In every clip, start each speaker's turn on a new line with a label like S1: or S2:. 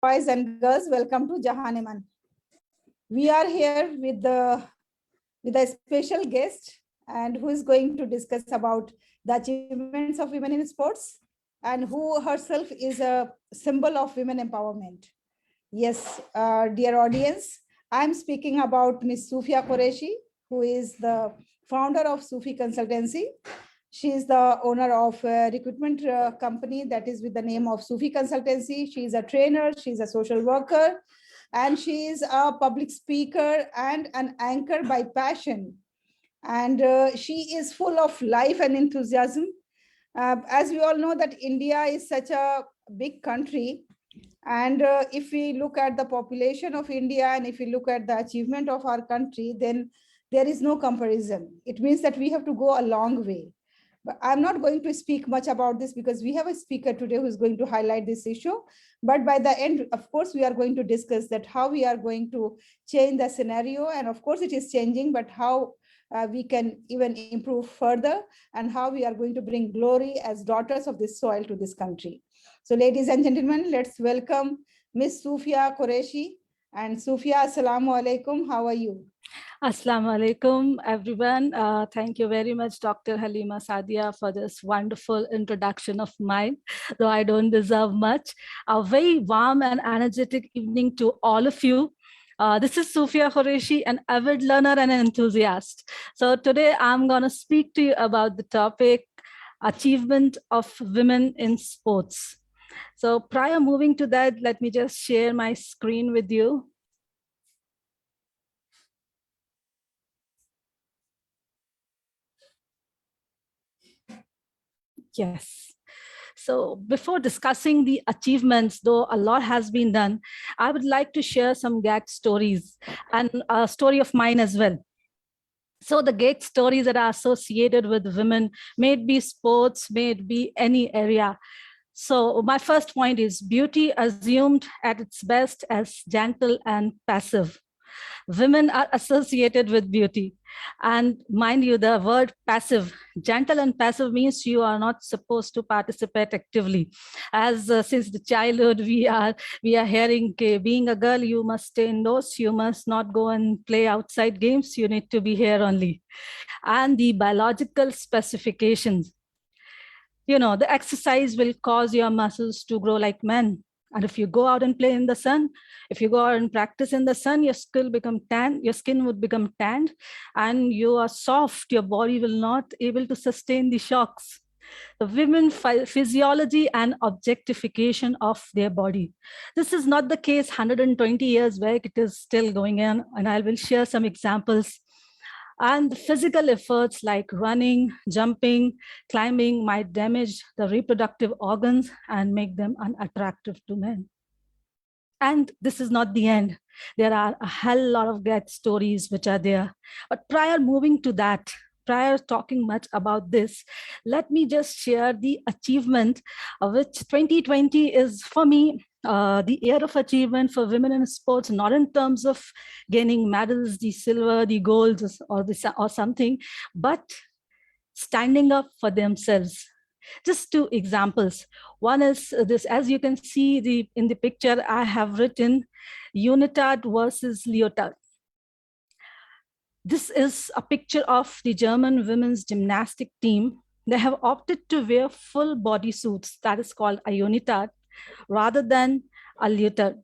S1: Boys and girls, welcome to Jahaneman. We are here with a special guest and who is going to discuss about the achievements of women in sports and who herself is a symbol of women empowerment. Yes, dear audience, I'm speaking about Miss Sufia Qureshi, who is the founder of Sufi Consultancy. She is the owner of a recruitment company that is with the name of Sufi Consultancy. She is a trainer, she is a social worker, and she is a public speaker and an anchor by passion. And she is full of life and enthusiasm. As we all know that India is such a big country, and if we look at the population of India and if we look at the achievement of our country, then there is no comparison. It means that we have to go a long way. But I'm not going to speak much about this because we have a speaker today who is going to highlight this issue. But by the end, of course, we are going to discuss that how we are going to change the scenario. And of course, it is changing, but how we can even improve further and how we are going to bring glory as daughters of this soil to this country. So ladies and gentlemen, let's welcome Miss Sufia Qureshi. And Sufia, Assalamu alaikum. How are you?
S2: Assalamu alaikum, everyone. Thank you very much, Dr. Halima Sadia, for this wonderful introduction of mine, though I don't deserve much. A very warm and energetic evening to all of you. This is Sufia Qureshi, an avid learner and an enthusiast. So today I'm going to speak to you about the topic, achievement of women in sports. So prior moving to that, let me just share my screen with you. Yes. So before discussing the achievements, though a lot has been done, I would like to share some gag stories and a story of mine as well. So the gag stories that are associated with women, may it be sports, may it be any area. So my first point is beauty assumed at its best as gentle and passive. Women are associated with beauty. And mind you, the word passive, gentle and passive means you are not supposed to participate actively. As since the childhood, we are hearing, being a girl, you must stay indoors, you must not go and play outside games, you need to be here only. And the biological specifications, you know, the exercise will cause your muscles to grow like men. And if you go out and play in the sun, if you go out and practice in the sun, your skin would become tanned, and you are soft, your body will not able to sustain the shocks. The women physiology and objectification of their body. This is not the case 120 years back, it is still going on, and I will share some examples. And physical efforts like running, jumping, climbing might damage the reproductive organs and make them unattractive to men. And this is not the end. There are a hell lot of gag stories which are there. But prior moving to that, prior talking much about this, let me just share the achievement of which 2020 is for me the year of achievement for women in sports, not in terms of gaining medals, the silver, the gold, or something, but standing up for themselves. Just two examples. One is this, as you can see in the picture, I have written Unitard versus Leotard. This is a picture of the German women's gymnastic team. They have opted to wear full body suits, that is called a Unitard, rather than a leotard.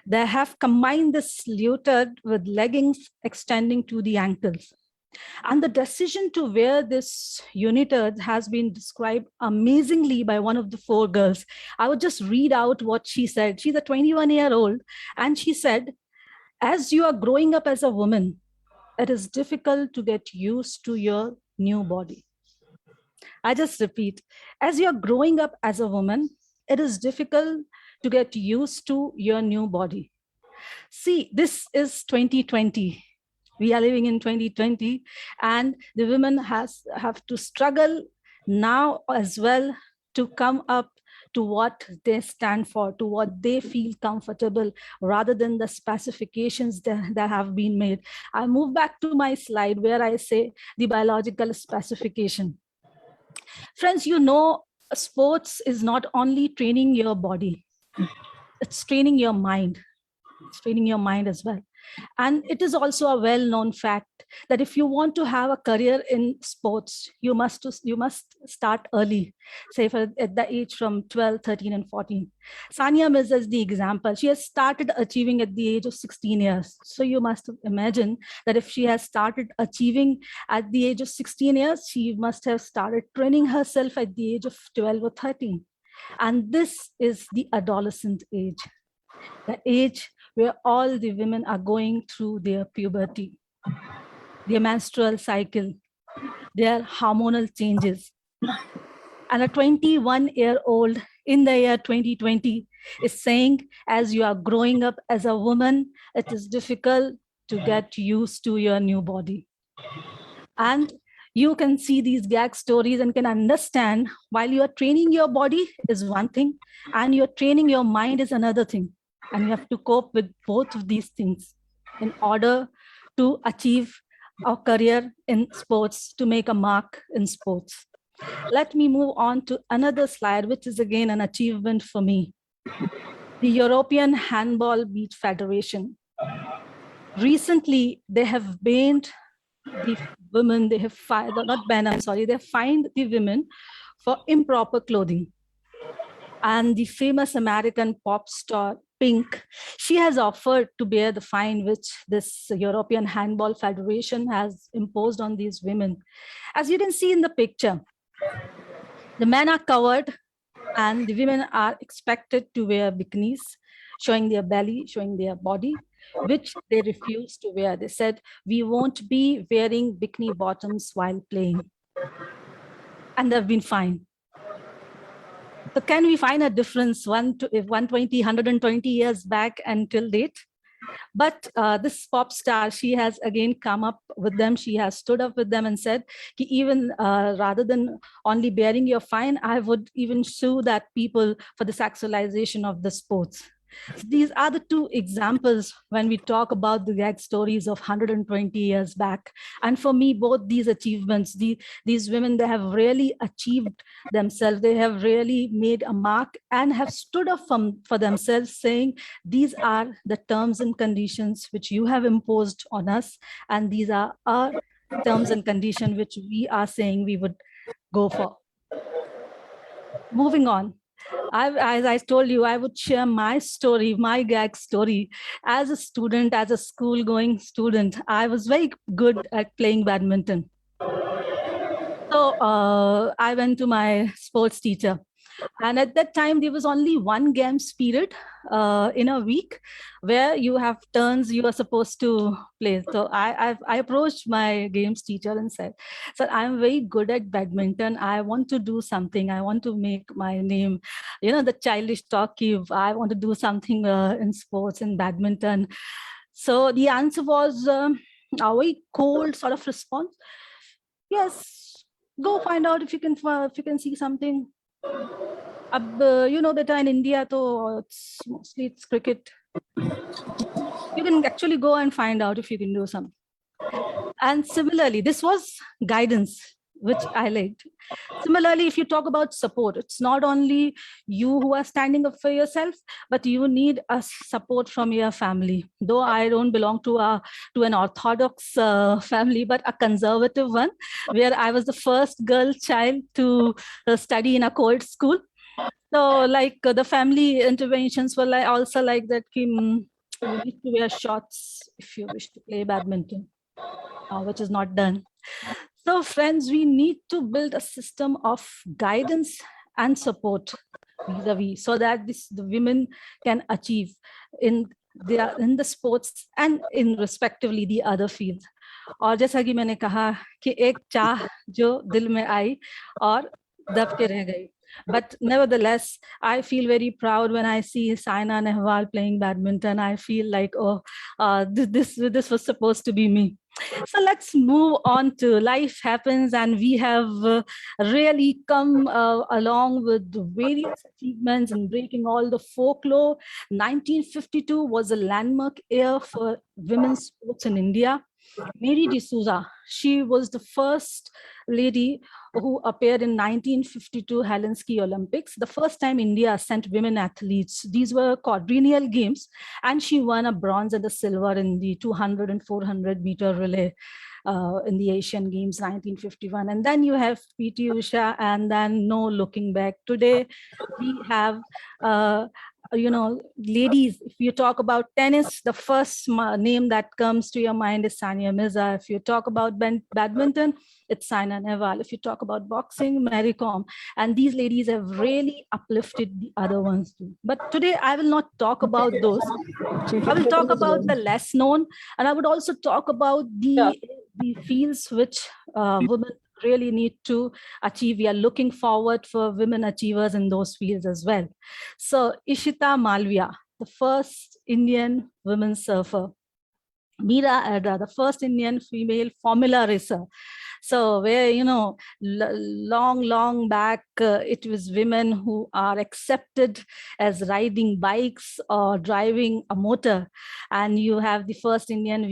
S2: They have combined this leotard with leggings extending to the ankles. And the decision to wear this unitard has been described amazingly by one of the four girls. I would just read out what she said. She's a 21-year-old, and she said, as you are growing up as a woman, it is difficult to get used to your new body. I just repeat, as you're growing up as a woman, it is difficult to get used to your new body. See, this is 2020. We are living in 2020, and the women have to struggle now as well to come up to what they stand for, to what they feel comfortable, rather than the specifications that have been made. I move back to my slide where I say the biological specification. Friends, you know, sports is not only training your body. it's training your mind. It's training your mind as well. And it is also a well-known fact that if you want to have a career in sports, you must start early, say at the age from 12, 13, and 14. Sania Mirza is the example. She has started achieving at the age of 16 years. So you must imagine that if she has started achieving at the age of 16 years, she must have started training herself at the age of 12 or 13. And this is the adolescent age, the age where all the women are going through their puberty, their menstrual cycle, their hormonal changes. And a 21-year-old in the year 2020 is saying, as you are growing up as a woman, it is difficult to get used to your new body. And you can see these gag stories and can understand while you are training your body is one thing, and you're training your mind is another thing. And you have to cope with both of these things in order to achieve a career in sports, to make a mark in sports. Let me move on to another slide, which is again an achievement for me. The European Handball Beach Federation. Recently, they have banned the women, they have not banned, I'm sorry, they fined the women for improper clothing. And the famous American pop star Pink, she has offered to bear the fine which this European Handball Federation has imposed on these women. As you can see in the picture, the men are covered and the women are expected to wear bikinis, showing their belly, showing their body, which they refused to wear. They said, we won't be wearing bikini bottoms while playing. And they've been fined. So can we find a difference 120 years back until date? But this pop star, she has again come up with them. She has stood up with them and said, even rather than only bearing your fine, I would even sue that people for the sexualization of the sports. So these are the two examples when we talk about the gag stories of 120 years back. And for me, both these achievements, these women, they have really achieved themselves. They have really made a mark and have stood up for themselves, saying, these are the terms and conditions which you have imposed on us. And these are our terms and conditions which we are saying we would go for. Moving on. As I told you, I would share my story, my gag story. As a student, as a school-going student, I was very good at playing badminton. So I went to my sports teacher. And at that time, there was only one games period in a week where you have turns you are supposed to play. So I approached my games teacher and said, sir, I'm very good at badminton. I want to do something. I want to make my name, the childish talk. I want to do something in sports and badminton. So the answer was a very cold sort of response. Yes, go find out if you can see something. That in India, it's mostly cricket. You can actually go and find out if you can do something. And similarly, this was guidance, which I liked. Similarly, if you talk about support, it's not only you who are standing up for yourself, but you need a support from your family. Though I don't belong to an orthodox family, but a conservative one, where I was the first girl child to study in a co-ed school. So the family interventions were also like that, you need to wear shorts if you wish to play badminton, which is not done. So friends, we need to build a system of guidance and support vis-a-vis so that the women can achieve in the sports and in respectively the other fields. और जैसा कि मैंने कहा कि एक चाह जो दिल में आई और दब के रह गई. But nevertheless, I feel very proud when I see Saina Nehwal playing badminton. I feel like, this was supposed to be me. So let's move on to life happens, and we have really come along with various achievements and breaking all the folklore. 1952 was a landmark year for women's sports in India. Mary D'Souza, she was the first lady who appeared in 1952 Helsinki Olympics, the first time India sent women athletes. These were quadrennial games, and she won a bronze and a silver in the 200 and 400 meter relay in the Asian Games 1951. And then you have PT Usha, and then no looking back. Today, we have ladies, if you talk about tennis, the first name that comes to your mind is Sania Mirza. If you talk about badminton, it's Saina Nehwal. If you talk about boxing, Mary Kom. And these ladies have really uplifted the other ones too. But today, I will not talk about those. I will talk about the less known, and I would also talk about the fields which women really need to achieve. We are looking forward for women achievers in those fields as well. So Ishita Malviya, the first Indian women surfer. Meera Adra, the first Indian female formula racer. So where, long back, it was women who are accepted as riding bikes or driving a motor. And you have the first Indian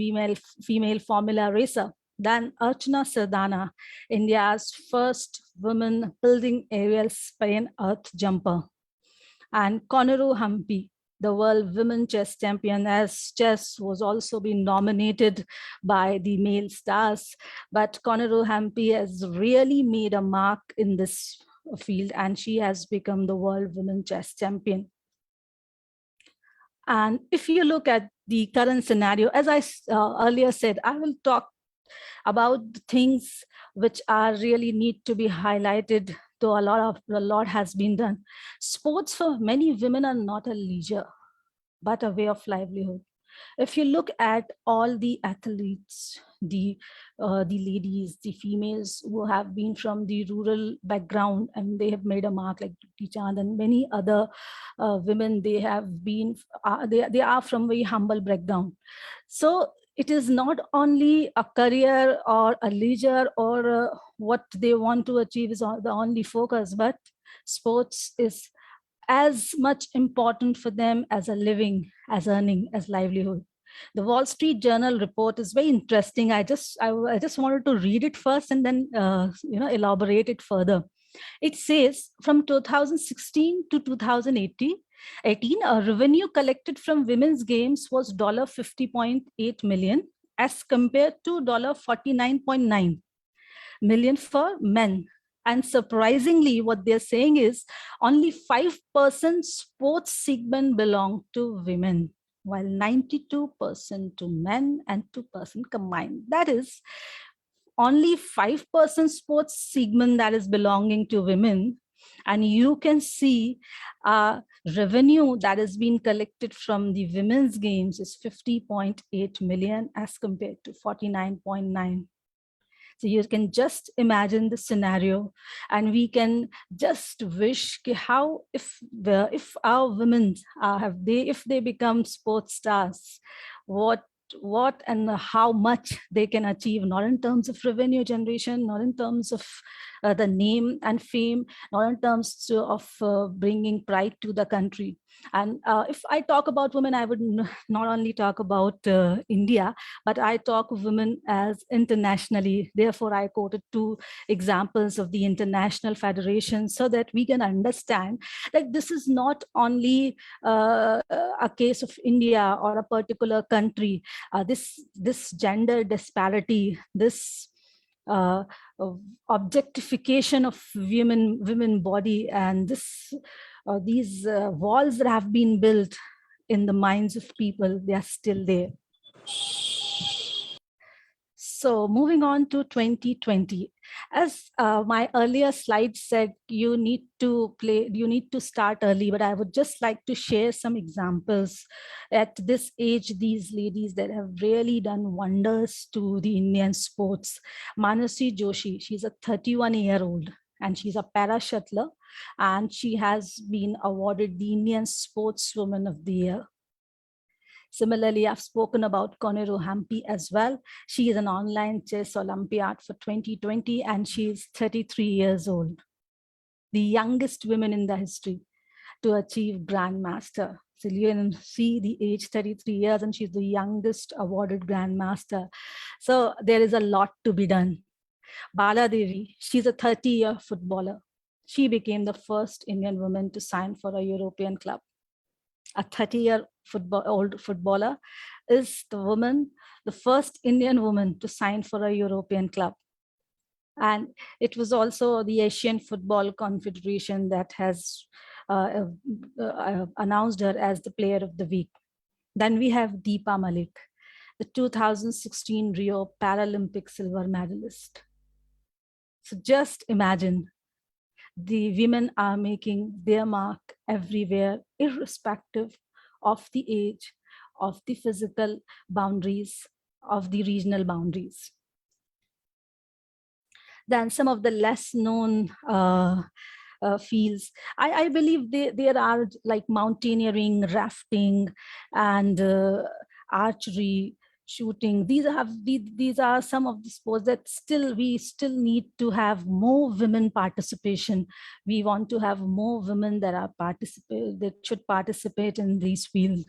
S2: female formula racer. Then Archana Sardana, India's first woman building aerial spin earth jumper. And Koneru Hampi, the world women chess champion, as chess was also being nominated by the male stars. But Koneru Hampi has really made a mark in this field, and she has become the world women chess champion. And if you look at the current scenario, as I earlier said, I will talk about the things which are really need to be highlighted, though a lot has been done. Sports for many women are not a leisure, but a way of livelihood. If you look at all the athletes, the ladies, the females who have been from the rural background and they have made a mark, like Dutee Chand and many other women, they have been, they are from very humble background. So it is not only a career or a leisure or what they want to achieve is the only focus, but sports is as much important for them as a living, as earning, as livelihood. The Wall Street Journal report is very interesting. I just wanted to read it first and then elaborate it further. It says from 2016 to 2018, revenue collected from women's games was $50.8 million as compared to $49.9 million for men. And surprisingly, what they're saying is only 5% sports segment belong to women, while 92% to men and 2% combined. That is only 5% sports segment that is belonging to women. And you can see revenue that has been collected from the women's games is 50.8 million as compared to 49.9. So you can just imagine the scenario, and we can just wish how if our women if they become sports stars, what and how much they can achieve, not in terms of revenue generation, not in terms of the name and fame, not in terms of bringing pride to the country. And if I talk about women, I would not only talk about India, but I talk of women as internationally. Therefore, I quoted 2 examples of the international federations so that we can understand that this is not only a case of India or a particular country. This gender disparity, this objectification of women body, and these walls that have been built in the minds of people, they are still there. So moving on to 2020, as my earlier slide said, you need to start early, but I would just like to share some examples at this age, these ladies that have really done wonders to the Indian sports. Manasi Joshi, she's a 31-year-old and she's a para shuttler, and she has been awarded the Indian Sportswoman of the Year. Similarly, I've spoken about Koneru Hampi as well. She is an online chess Olympiad for 2020, and she is 33 years old, the youngest woman in the history to achieve Grandmaster. So you can see the age 33 years, and she's the youngest awarded grandmaster. So there is a lot to be done. Bala Devi, she's a 30-year footballer. She became the first Indian woman to sign for a European club. A 30-year-old footballer is the first Indian woman to sign for a European club. And it was also the Asian Football Confederation that has announced her as the Player of the Week. Then we have Deepa Malik, the 2016 Rio Paralympic silver medalist. So just imagine, the women are making their mark everywhere, irrespective of the age, of the physical boundaries, of the regional boundaries. Then some of the less known fields, I believe there are like mountaineering, rafting, and archery, shooting. These are some of the sports that we still need to have more women participation. We want to have more women that should participate in these fields.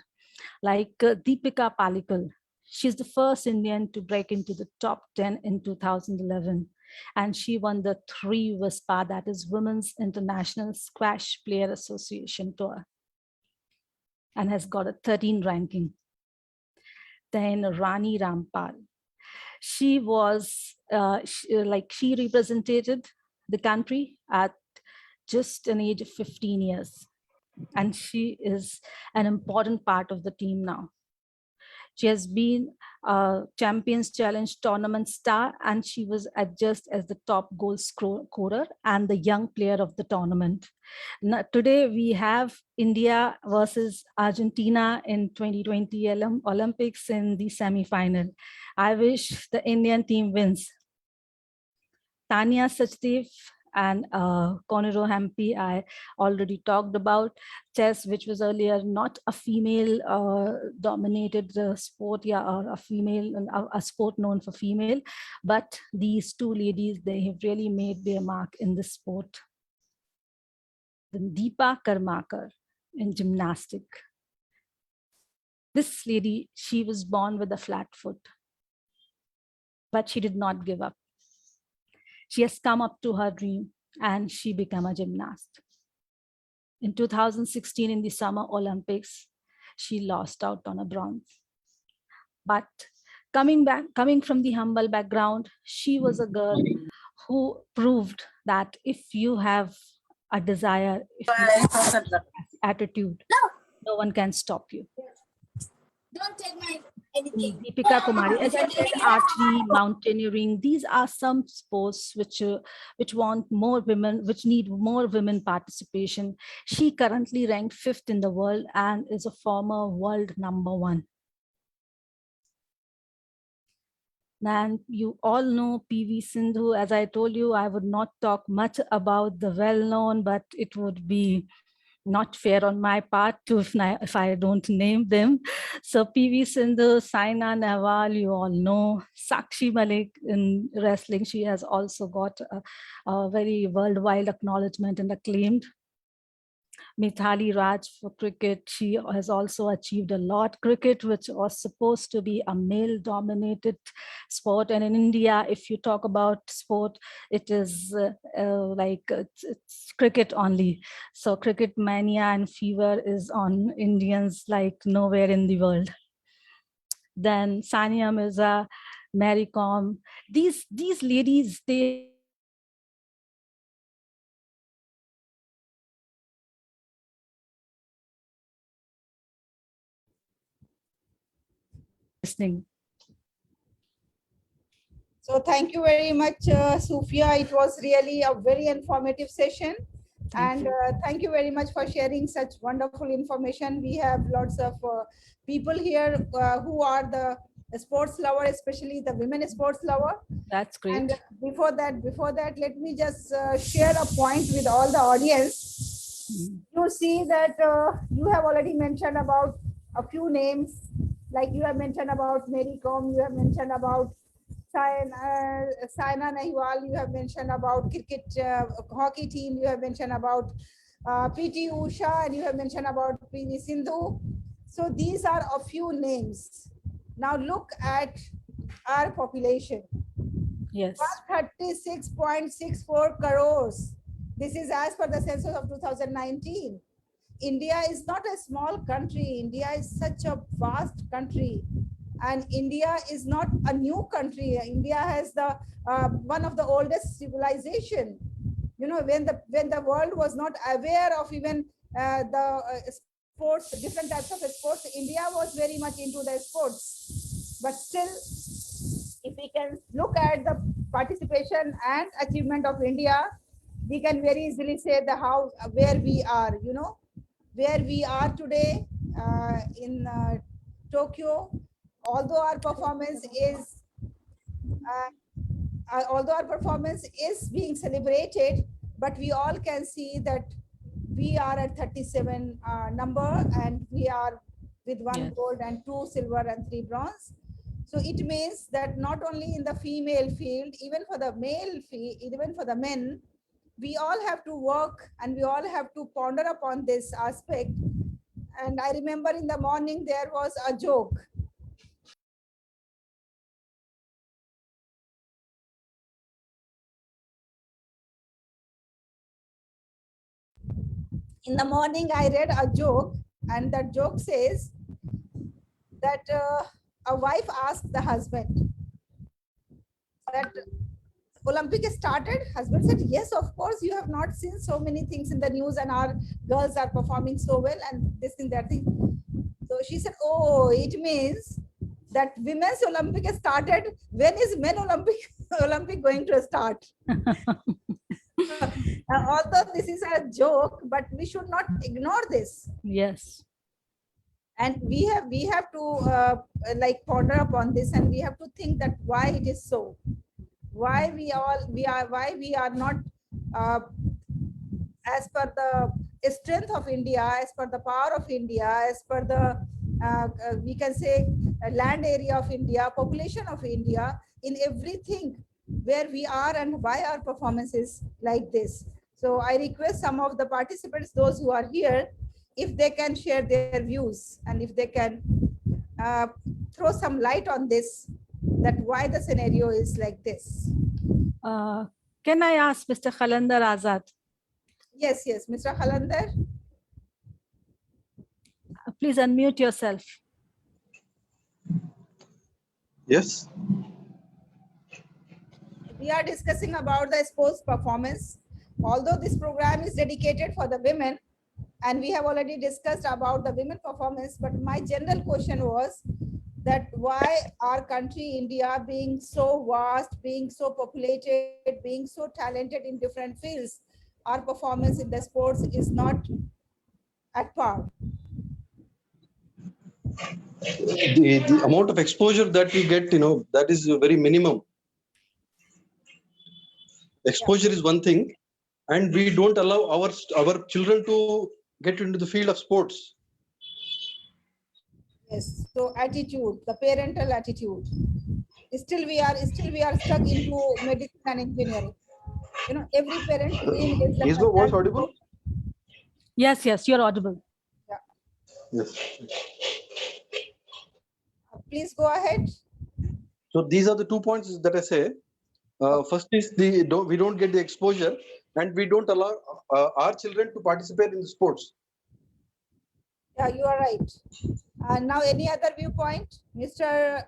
S2: Like Deepika Palikal, she's the first Indian to break into the top 10 in 2011. And she won the 3 WISPA, that is Women's International Squash Player Association Tour, and has got a 13 ranking. Then Rani Rampal, she was she represented the country at just an age of 15 years, and she is an important part of the team now. She has been a Champions Challenge tournament star, and she was adjudged as the top goal scorer and the young player of the tournament. Now, today we have India versus Argentina in 2020 Olympics in the semi-final. I wish the Indian team wins. Tanya Sachdev and Conero Hampi, I already talked about. Chess, which was earlier not a female dominated sport, or a sport known for female, but these 2 ladies, they have really made their mark in this sport. Then Deepa Karmakar in gymnastic. This lady, she was born with a flat foot, but she did not give up. She has come up to her dream and she became a gymnast. In 2016, in the Summer Olympics, she lost out on a bronze. But coming from the humble background, she was a girl who proved that if you have a desire, if you have attitude, no one can stop you.
S3: Don't take my anything.
S2: Deepika Kumari, as I said, archery, mountaineering, these are some sports which want more women, which need more women participation. She currently ranked 5th in the world and is a former world #1. And you all know PV Sindhu. As I told you, I would not talk much about the well-known, but it would be not fair on my part to if I don't name them. So PV Sindhu, Saina Nehwal, you all know. Sakshi Malik in wrestling, she has also got a very worldwide acknowledgement and acclaimed. Mithali Raj for cricket, she has also achieved a lot. Cricket, which was supposed to be a male-dominated sport, and in India, if you talk about sport, it is it's cricket only. So cricket mania and fever is on Indians like nowhere in the world. Then Sania Mirza, Mary Kom, these ladies, they listening.
S1: So thank you very much, Sufia. It was really a very informative session.
S2: Thank
S1: Thank you very much for sharing such wonderful information. We have lots of people here who are the sports lover, especially the women sports lover.
S2: That's great.
S1: And before that, let me just share a point with all the audience. You see that you have already mentioned about a few names, like you have mentioned about Mary Kom, you have mentioned about Saina Nehwal, you have mentioned about cricket hockey team, you have mentioned about PT Usha, and you have mentioned about PV Sindhu. So these are a few names. Now look at our population.
S2: Yes.
S1: 136.64 crores. This is as per the census of 2019. India is not a small country. India is such a vast country. And India is not a new country. India has the one of the oldest civilization. You know, when the world was not aware of even the sports, different types of sports, India was very much into the sports. But still, if we can look at the participation and achievement of India, we can very easily say the how where we are. You know, where we are today in Tokyo. Although our performance is being celebrated, but we all can see that we are at 37 number, and we are with 1
S2: Yes.
S1: gold and 2 silver and 3 bronze. So it means that not only in the female field, even for the male field, even for the men, we all have to work and we all have to ponder upon this aspect. And I remember in the morning there was a joke. In the morning, I read a joke, and that joke says that a wife asked the husband that Olympic is started. Husband said, yes, of course, you have not seen so many things in the news, and our girls are performing so well, and this thing, that thing. So she said, oh, it means that women's Olympic has started. When is men Olympic going to start? Although this is a joke, but we should not ignore this.
S2: Yes.
S1: And we have to like ponder upon this, and we have to think that why it is so, why we are not as per the strength of India, as per the power of India, as per the we can say land area of India, population of India, in everything, where we are and why our performance is like this. So I request some of the participants, those who are here, if they can share their views, and if they can throw some light on this, that why the scenario is like this.
S2: Can I ask Mr. Khalandar Azad?
S1: Yes, Mr. Khalandar.
S2: Please unmute yourself.
S4: Yes.
S1: We are discussing about the sports performance. Although this program is dedicated for the women, and we have already discussed about the women performance, but my general question was that why our country, India, being so vast, being so populated, being so talented in different fields, our performance in the sports is not at par.
S4: The amount of exposure that we get, that is very minimum. Exposure is one thing, and we don't allow our children to get into the field of sports.
S1: Yes, so attitude, the parental attitude. Still we are stuck into medicine and engineering. You know, every parent dream is that
S4: Is my voice audible?
S2: Yes, you're audible.
S1: Yeah.
S4: Yes.
S1: Please go ahead.
S4: So these are the 2 points that I say. First is we don't get the exposure, and we don't allow our children to participate in the sports.
S1: Yeah, you are right. And now any other viewpoint? Mr.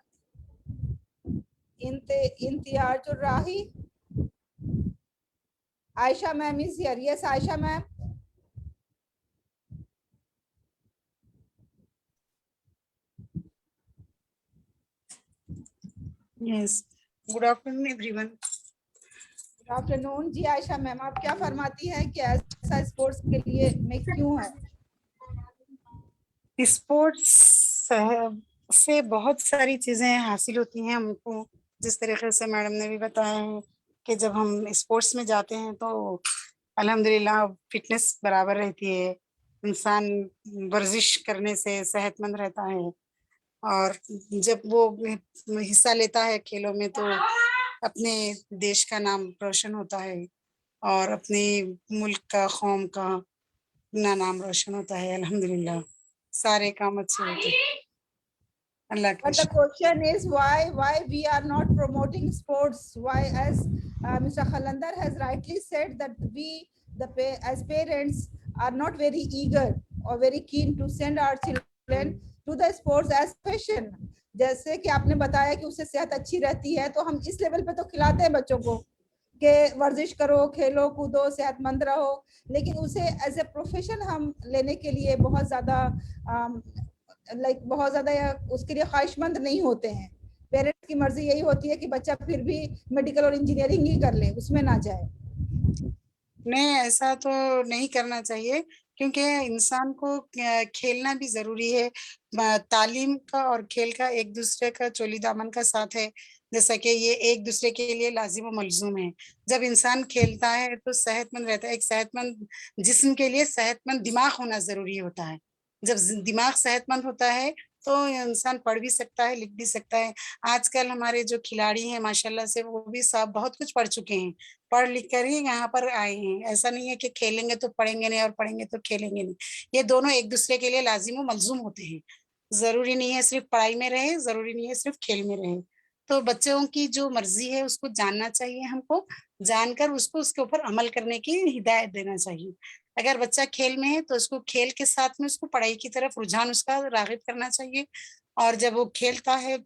S1: Imtiazur Rahi? Aisha ma'am is here. Yes, Aisha ma'am.
S5: Yes. Good afternoon, everyone.
S1: Good afternoon जी। Ayesha ma'am, आप क्या फरमाती हैं कि ऐसा sports के लिए में क्यों है?
S5: स्पोर्ट्स से बहुत सारी चीजें हासिल होती हैं हमको, जिस तरीके से मैडम ने भी बताया है कि जब हम स्पोर्ट्स में जाते हैं तो अल्हम्दुलिल्लाह फिटनेस बराबर रहती है, इंसान वर्जिश करने से सेहतमंद रहता है, और जब वो हिस्सा लेता है खेलों में तो अपने देश का नाम रोशन होता है और अपने मुल्क का, कौम का अपना नाम रोशन होता है अल्हम्दुलिल्लाह, सारे काम अच्छे होते हैं अल्लाह का
S1: But the
S5: शुक्र।
S1: question is why we are not promoting sports? Why, as Mr. Khalandar has rightly said, that we as parents are not very eager or very keen to send our children to the sports as passion. जैसे कि आपने बताया कि उससे सेहत अच्छी रहती है, तो हम इस लेवल पे तो खिलाते हैं बच्चों को कि वर्जिश करो, खेलो कूदो, सेहतमंद रहो, लेकिन उसे एज ए प्रोफेशन हम लेने के लिए बहुत ज्यादा बहुत ज्यादा उसके लिए ख्वाहिशमंद नहीं होते हैं। पेरेंट्स की मर्जी यही होती है कि बच्चा फिर भी मेडिकल और इंजीनियरिंग ही कर ले, उसमें ना जाए।
S5: नहीं, ऐसा तो नहीं करना चाहिए, क्योंकि इंसान को खेलना भी जरूरी है। तालीम का और खेल का एक दूसरे का चोली दामन का साथ है, जैसा कि ये एक दूसरे के लिए लाजिम व मलजूम है। जब इंसान खेलता है तो सेहतमंद रहता है। एक सेहतमंद जिस्म के लिए सेहतमंद दिमाग होना जरूरी होता है। जब दिमाग सेहतमंद होता है तो इंसान पढ़ भी सकता है, लिख भी सकता है। आजकल हमारे जो खिलाड़ी हैं माशाल्लाह से, वो भी सब बहुत कुछ पढ़ चुके हैं, पढ़ लिख कर ही यहाँ पर आए हैं। ऐसा नहीं है कि खेलेंगे तो पढ़ेंगे नहीं और पढ़ेंगे तो खेलेंगे नहीं। ये दोनों एक दूसरे के लिए लाजिम व मलजूम होते हैं। जरूरी नहीं है सिर्फ पढ़ाई में रहे, जरूरी नहीं है सिर्फ खेल में रहे। तो बच्चों की जो मर्जी है उसको जानना चाहिए हमको, जानकर उसको उसके ऊपर अमल करने की हिदायत देना चाहिए। अगर बच्चा खेल में है तो उसको खेल के साथ में उसको पढ़ाई की तरफ रुझान उसका रागिब करना चाहिए, और जब वो खेलता है,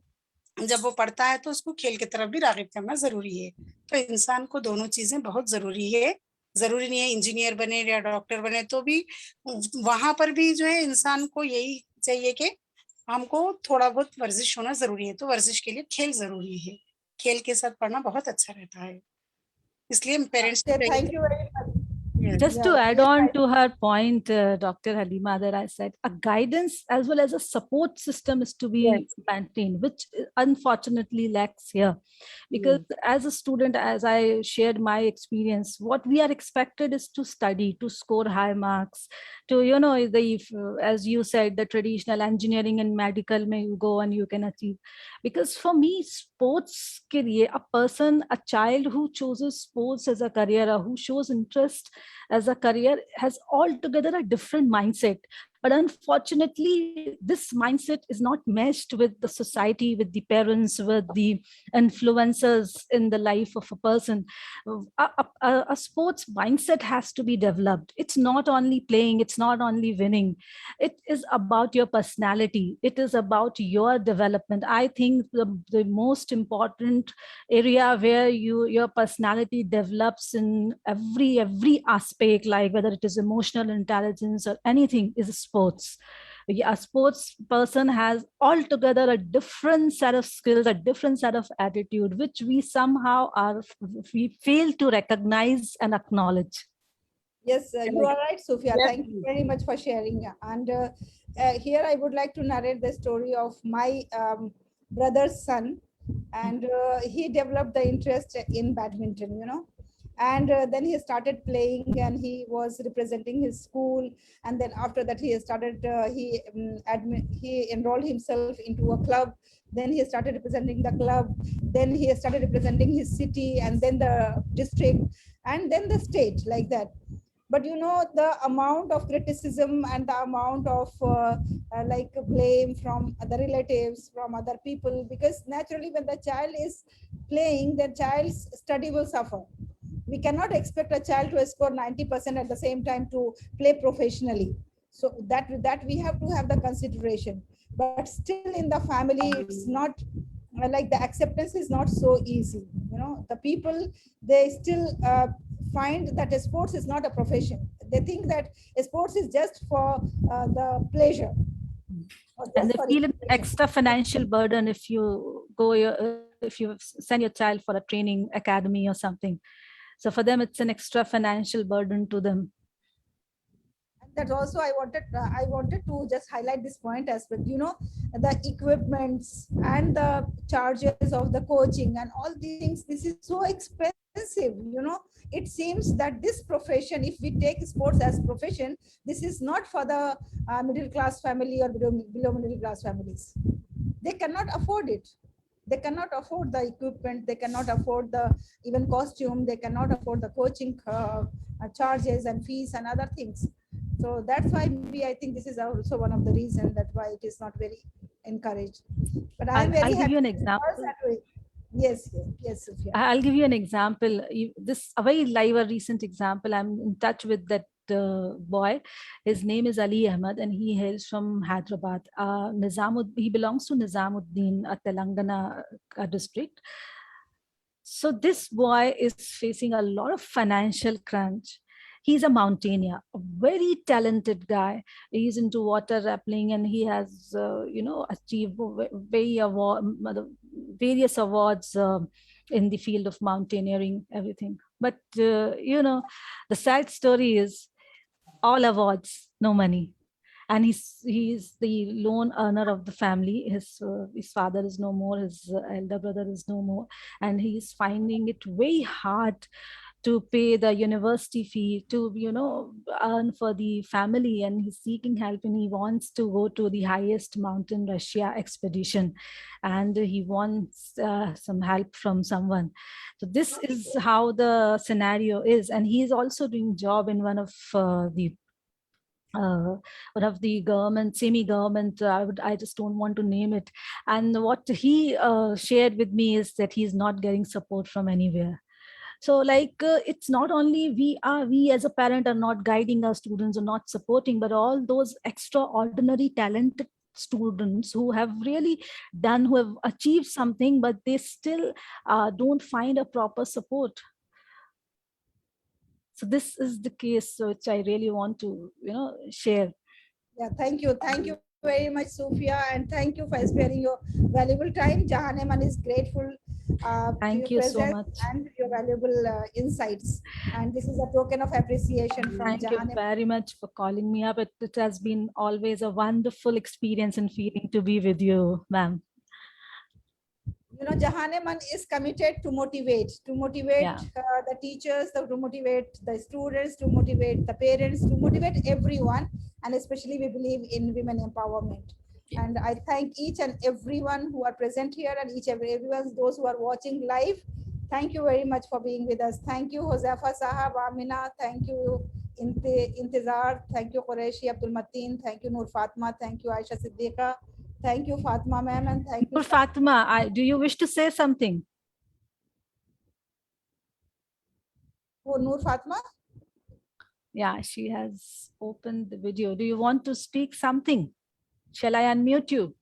S5: जब वो पढ़ता है तो उसको खेल की तरफ भी रागिब करना जरूरी है। तो इंसान को दोनों चीजें बहुत जरूरी है। जरूरी नहीं है इंजीनियर बने या डॉक्टर बने, तो भी वहां पर भी जो है इंसान को यही चाहिए कि हमको थोड़ा बहुत वर्जिश होना जरूरी है। तो वर्जिश के लिए खेल जरूरी है, खेल के साथ पढ़ना बहुत अच्छा रहता है। इसलिए पेरेंट्स को चाहिए
S1: thank you very much.
S2: Just to add on to her point, Dr. Halima, that I said, a guidance as well as a support system is to be maintained, which unfortunately lacks here. Because as a student, as I shared my experience, what we are expected is to study, to score high marks, to, you know, as you said, the traditional engineering and medical may you go and you can achieve. Because for me, sports career, a person, a child who chooses sports as a career or who shows interest as a career has altogether a different mindset. But unfortunately, this mindset is not meshed with the society, with the parents, with the influencers in the life of a person. A sports mindset has to be developed. It's not only playing, it's not only winning. It is about your personality. It is about your development. I think the most important area where your personality develops in every aspect, like whether it is emotional intelligence or anything, is sports. A sports person has altogether a different set of skills, a different set of attitude, which we fail to recognize and acknowledge.
S1: Yes, you are right, Sophia. Thank you very much for sharing. And here I would like to narrate the story of my brother's son. And he developed the interest in badminton, you know. And then he started playing and he was representing his school. And then after that, he started, he enrolled himself into a club. Then he started representing the club. Then he started representing his city and then the district and then the state, like that. But you know, the amount of criticism and the amount of like blame from other relatives, from other people, because naturally when the child is playing, the child's study will suffer. We cannot expect a child to score 90% at the same time to play professionally. So that we have to have the consideration. But still in the family, it's not like the acceptance is not so easy. You know, the people, they still find that sports is not a profession. They think that sports is just for the pleasure.
S2: And they feel an extra financial burden if you if you send your child for a training academy or something. So for them, it's an extra financial burden to them.
S1: That also I wanted to just highlight this point as well. You know, the equipments and the charges of the coaching and all these things, this is so expensive. You know, it seems that this profession, if we take sports as profession, this is not for the middle class family or below middle class families. They cannot afford it. They cannot afford the equipment. They cannot afford the even costume. They cannot afford the coaching charges and fees and other things. So that's why maybe I think this is also one of the reasons that why it is not very encouraged. But I'm very
S2: I'll give
S1: happy.
S2: you an
S1: that you
S2: example.
S1: girls are doing- Yes, yes, yes, Sophia.
S2: I'll give you an example. This a very live, a recent example. I'm in touch with that boy. His name is Ali Ahmed, and he hails from Hyderabad. He belongs to Nizamuddin, Telangana district. So this boy is facing a lot of financial crunch. He's a mountaineer, a very talented guy. He's into water rappelling, and he has, achieved various awards in the field of mountaineering, everything. But the sad story is all awards, no money. And he's the lone earner of the family. His father is no more, his elder brother is no more, and he's finding it very hard to pay the university fee, to earn for the family, and he's seeking help, and he wants to go to the highest mountain Russia expedition, and he wants some help from someone. So this is how the scenario is, and he's also doing job in one of the government, semi-government, I just don't want to name it. And what he shared with me is that he's not getting support from anywhere. So it's not only we as a parent are not guiding our students or not supporting, but all those extraordinary talented students who have really done, who have achieved something, but they still don't find a proper support. So this is the case which I really want to share.
S1: Yeah, thank you very much, Sophia, and thank you for sparing your valuable time. Jahaneman is grateful
S2: Thank
S1: to
S2: you
S1: your
S2: so
S1: presence
S2: much.
S1: and your valuable insights. And this is a token of appreciation from
S2: Thank you
S1: Jahaneman.
S2: very much for calling me up. It has been always a wonderful experience and feeling to be with you, ma'am.
S1: Jahaneman is committed to motivate
S2: Yeah.
S1: the teachers, to motivate the students, to motivate the parents, to motivate everyone. And especially we believe in women empowerment. And I thank each and everyone who are present here, and everyone, those who are watching live. Thank you very much for being with us. Thank you, Josefa Sahab, Amina. Thank you, Intizar. Thank you, Qureshi Abdul Mateen. Thank you, Noor Fatma. Thank you, Aisha Siddiqa. Thank you, Fatma ma'am, and thank you.
S2: Noor Fatma, do you wish to say something?
S1: Oh, Noor Fatma?
S2: Yeah, she has opened the video. Do you want to speak something? Shall I unmute you?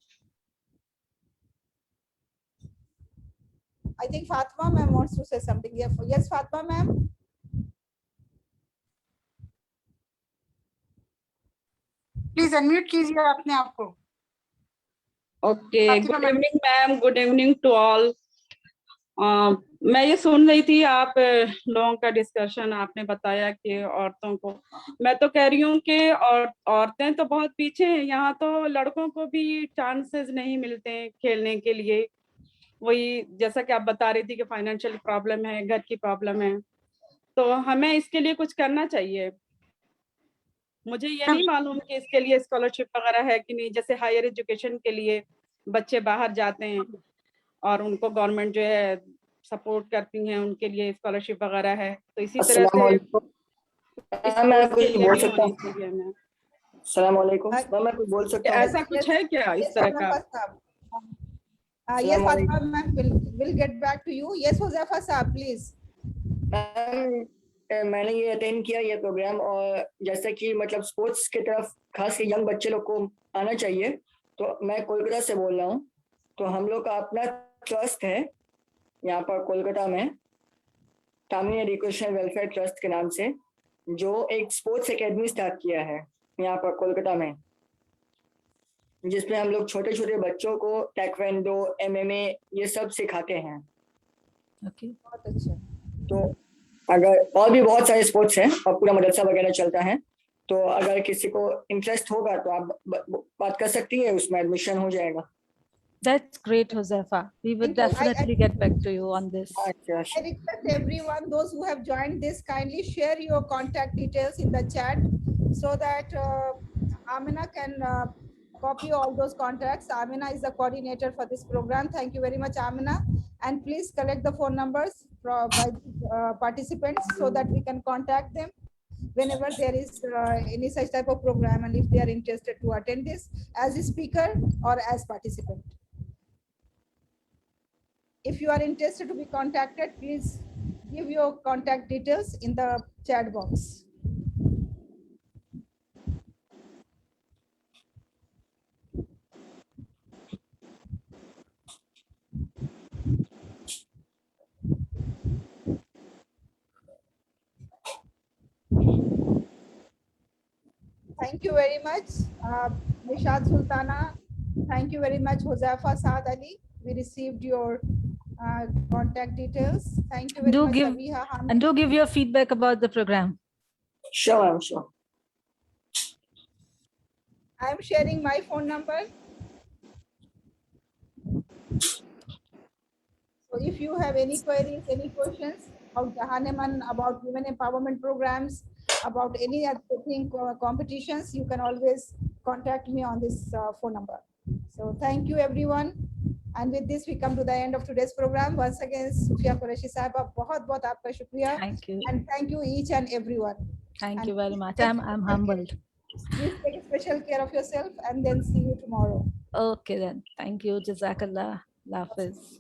S1: I think Fatma ma'am wants to say something. Yes, Fatma ma'am.
S5: Please unmute कीजिए अपने आप को.
S6: Okay,
S5: Fatima
S6: good
S5: ma'am.
S6: Evening ma'am, good evening to all. मैं ये सुन रही थी आप लोगों का डिस्कशन. आपने बताया कि औरतों को, मैं तो कह रही हूँ कि औरतें तो बहुत पीछे हैं. यहाँ तो लड़कों को भी चांसेस नहीं मिलते हैं खेलने के लिए. वही जैसा कि आप बता रही थी कि फाइनेंशियल प्रॉब्लम है, घर की प्रॉब्लम है, तो हमें इसके लिए कुछ करना चाहिए. मुझे ये नहीं मालूम कि इसके लिए स्कॉलरशिप वगैरह है कि नहीं. जैसे हायर एजुकेशन के लिए बच्चे बाहर जाते हैं और उनको गवर्नमेंट जो है सपोर्ट करती हैं, उनके लिए स्कॉलरशिप वगैरह है. तो इसी तरह से
S7: मैं कुछ बोल सकता हूँ. अस्सलाम वालेकुम. मैं कुछ बोल सकता हूँ.
S6: ऐसा कुछ है क्या इस तरह का?
S1: Yes, Fatma ma'am, will get back to you. Yes, Josefa Saab, please.
S7: मैंने ये अटेंड किया ये प्रोग्राम, और जैसे कि मतलब स्पोर्ट्स की तरफ खास के यंग बच्चे लोग को आना चाहिए. तो मैं कोलकाता से बोल रहा हूँ. तो हम लोग का अपना ट्रस्ट है यहाँ पर कोलकाता में, तामिल एजुकेशन वेलफेयर ट्रस्ट के नाम से, जो एक स्पोर्ट्स एकेडमी स्टार्ट किया है यहाँ पर कोलकाता में, जिसमें हम लोग छोटे छोटे बच्चों को ताइक्वांडो, MMA ये सब सिखाते हैं.
S1: बहुत अच्छा.
S7: तो अगर और भी बहुत सारे स्पोर्ट्स हैं और पूरा मदरसा वगैरह चलता है, तो अगर किसी को इंटरेस्ट होगा तो आप बात कर सकती है, उसमें एडमिशन हो जाएगा.
S2: That's great, Josefa. We would definitely get back to you on this.
S1: I request everyone, those who have joined this, kindly share your contact details in the chat so that Amina can copy all those contacts. Amina is the coordinator for this program. Thank you very much, Amina. And please collect the phone numbers by participants so that we can contact them. whenever there is any such type of program, and if they are interested to attend this as a speaker or as participant. If you are interested to be contacted, please give your contact details in the chat box. Thank you very much, Nishad Sultana. Thank you very much, Huzaifa Saad Ali. We received your contact details. Thank you very
S2: Do
S1: much,
S2: give-
S1: Sabiha Hamid.
S2: And do give your feedback about the program.
S7: Sure, ma'am, sure.
S1: I am sharing my phone number. So if you have any queries, any questions about Jahaneman, about women empowerment programs, about any other thing, competitions, you can always contact me on this phone number. So thank you, everyone. And with this, we come to the end of today's program. Once again, Sufia Qureshi Sahiba, बहुत आपका शुक्रिया.
S2: Thank you.
S1: And thank you each and everyone.
S2: Thank
S1: And
S2: you very
S1: please
S2: much.
S1: take
S2: I'm humbled.
S1: Please take special care of yourself, and then see you tomorrow.
S2: Okay then. Thank you. Jazakallah. Allah Hafiz.